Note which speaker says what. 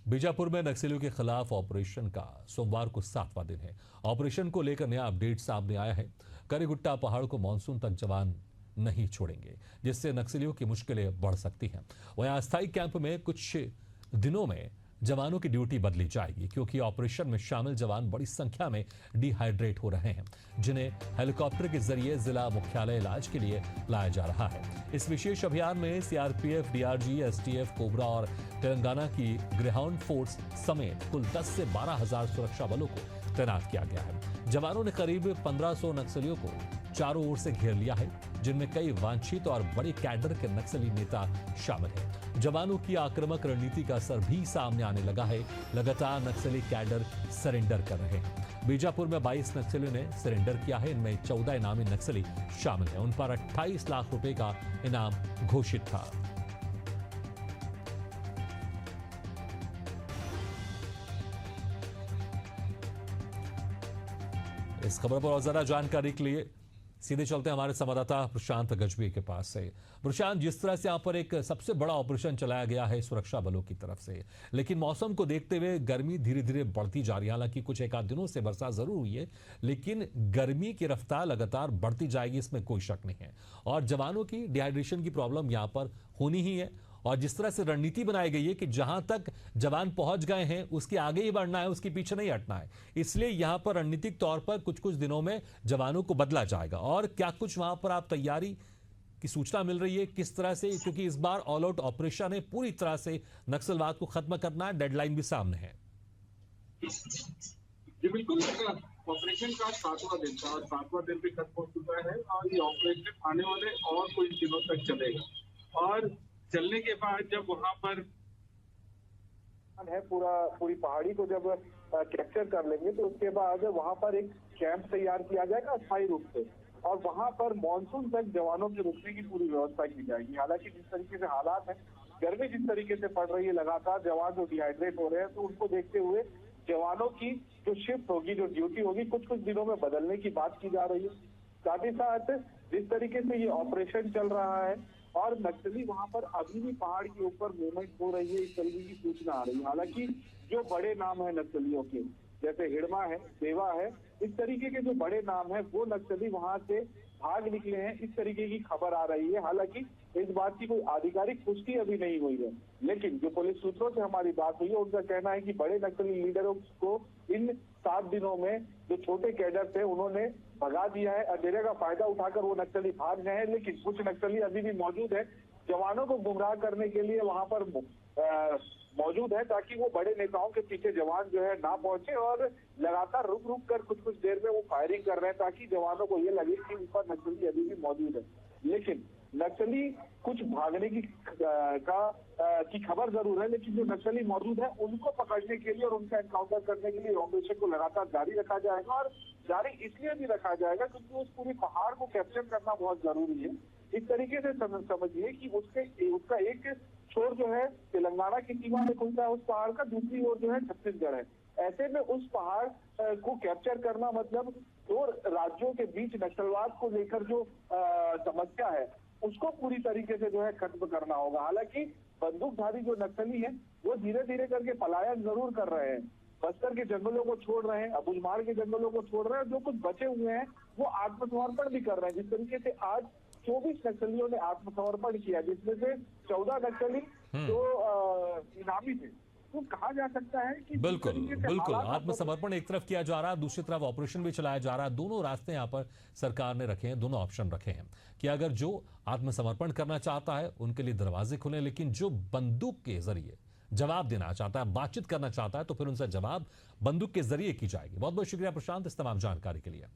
Speaker 1: बीजापुर में नक्सलियों के खिलाफ ऑपरेशन का सोमवार को 7वां दिन है। ऑपरेशन को लेकर नया अपडेट सामने आया है। करीगुट्टा पहाड़ को मानसून तक जवान नहीं छोड़ेंगे, जिससे नक्सलियों की मुश्किलें बढ़ सकती हैं। वहीं अस्थायी कैंप में कुछ दिनों में जवानों की ड्यूटी बदली जाएगी, क्योंकि ऑपरेशन में शामिल जवान बड़ी संख्या में डिहाइड्रेट हो रहे हैं, जिन्हें हेलीकॉप्टर के जरिए जिला मुख्यालय इलाज के लिए लाया जा रहा है। इस विशेष अभियान में सीआरपीएफ, डीआरजी, एसटीएफ, कोबरा और तेलंगाना की ग्रेहाउंड फोर्स समेत कुल 10 से 12 हजार सुरक्षा बलों को तैनात किया गया है। जवानों ने करीब 1500 नक्सलियों को चारों ओर से घेर लिया है, जिनमें कई वांछित और बड़े कैडर के नक्सली नेता शामिल हैं। जवानों की आक्रामक रणनीति का असर भी सामने आने लगा है। लगातार नक्सली कैडर सरेंडर कर रहे हैं। बीजापुर में 22 नक्सलियों ने सरेंडर किया है। इनमें 14 इनामी नक्सली शामिल हैं। उन पर 28 लाख रुपए का इनाम घोषित था। इस खबर पर और ज्यादा जानकारी के लिए सीधे चलते हैं हमारे संवाददाता प्रशांत गजबी के पास से। प्रशांत, जिस तरह से यहां पर एक सबसे बड़ा ऑपरेशन चलाया गया है सुरक्षा बलों की तरफ से, लेकिन मौसम को देखते हुए गर्मी धीरे धीरे बढ़ती जा रही है। हालांकि कुछ एक आध दिनों से बरसात जरूर हुई है, लेकिन गर्मी की रफ्तार लगातार बढ़ती जाएगी, इसमें कोई शक नहीं है। और जवानों की डिहाइड्रेशन की प्रॉब्लम यहां पर होनी ही है। और जिस तरह से रणनीति बनाई गई है कि जहां तक जवान पहुंच गए हैं उसके आगे ही बढ़ना है, उसके पीछे नहीं हटना है, इसलिए यहां पर रणनीतिक तौर पर कुछ कुछ दिनों में जवानों को बदला जाएगा। और क्या कुछ वहां पर आप तैयारी की सूचना मिल रही है किस तरह से, क्योंकि इस बार ऑल आउट ऑपरेशन है, पूरी तरह से नक्सलवाद को खत्म करना है, डेडलाइन भी सामने है।
Speaker 2: जी बिल्कुल, ऑपरेशन का 7वां दिन था और 7वां दिन भी खत्म हो चुका है और ये ऑपरेशन आने वाले और कुछ दिनों तक चलेगा। और चलने के बाद जब वहां पर है पूरी पहाड़ी को जब कैप्चर कर लेंगे तो उसके बाद वहां पर एक कैंप तैयार किया जाएगा अस्थायी रूप से, और वहां पर मानसून तक जवानों के रुकने की पूरी व्यवस्था की जाएगी। हालांकि जिस तरीके से हालात है, गर्मी जिस तरीके से पड़ रही है, लगातार जवान जो डिहाइड्रेट हो रहे हैं, तो उनको देखते हुए जवानों की जो शिफ्ट होगी, जो ड्यूटी होगी, कुछ कुछ दिनों में बदलने की बात की जा रही है। साथ ही साथ जिस तरीके से ये ऑपरेशन चल रहा है और नक्सली वहां पर अभी भी पहाड़ के ऊपर मूवमेंट हो रही है, इस तरीके की सूचना आ रही है। हालांकि जो बड़े नाम है नक्सलियों के, जैसे हिड़मा है, देवा है, इस तरीके के जो बड़े नाम है, वो नक्सली वहां से भाग निकले हैं, इस तरीके की खबर आ रही है। हालांकि इस बात की कोई आधिकारिक पुष्टि अभी नहीं हुई है, लेकिन जो पुलिस सूत्रों से हमारी बात हुई है, उनका कहना है कि बड़े नक्सली लीडरों को इन 7 दिनों में जो छोटे कैडर थे उन्होंने भगा दिया है। अंधेरे का फायदा उठाकर वो नक्सली भाग गए हैं, लेकिन कुछ नक्सली अभी भी मौजूद है, जवानों को गुमराह करने के लिए वहां पर मौजूद है, ताकि वो बड़े नेताओं के पीछे जवान जो है ना पहुंचे, और लगातार रुक रुक कर कुछ कुछ देर में वो फायरिंग कर रहे हैं, ताकि जवानों को ये लगे कि ऊपर नक्सली अभी भी मौजूद है। लेकिन नक्सली कुछ भागने की खबर जरूर है, लेकिन जो नक्सली मौजूद है उनको पकड़ने के लिए और उनका एनकाउंटर करने के लिए ऑपरेशन को लगातार जारी रखा जाएगा। और जारी इसलिए भी रखा जाएगा क्योंकि उस पूरी पहाड़ को कैप्चर करना बहुत जरूरी है। इस तरीके से समझिए कि उसका एक छोर जो है तेलंगाना की सीमा में खुलता है उस पहाड़ का, दूसरी ओर जो है छत्तीसगढ़ है। ऐसे में उस पहाड़ को कैप्चर करना मतलब 2 राज्यों के बीच नक्सलवाद को लेकर जो समस्या है उसको पूरी तरीके से जो है खत्म करना होगा। हालांकि बंदूकधारी जो नक्सली हैं वो धीरे धीरे करके पलायन जरूर कर रहे हैं, बस्तर के जंगलों को छोड़ रहे हैं, अबुझमाड़ के जंगलों को छोड़ रहे हैं, जो कुछ बचे हुए हैं वो आत्मसमर्पण भी कर रहे हैं। जिस तरीके से आज 24 नक्सलियों ने आत्मसमर्पण किया, जिसमें से 14 नक्सली जो इनामी थे, तो कहा जा सकता है कि
Speaker 1: बिल्कुल बिल्कुल आत्मसमर्पण एक तरफ किया जा रहा है, दूसरी तरफ ऑपरेशन भी चलाया जा रहा है। दोनों रास्ते यहाँ पर सरकार ने रखे हैं, दोनों ऑप्शन रखे हैं कि अगर जो आत्मसमर्पण करना चाहता है उनके लिए दरवाजे खुले, लेकिन जो बंदूक के जरिए जवाब देना चाहता है, बातचीत करना चाहता है, तो फिर उनसे जवाब बंदूक के जरिए की जाएगी। बहुत बहुत शुक्रिया प्रशांत इस तमाम जानकारी के लिए।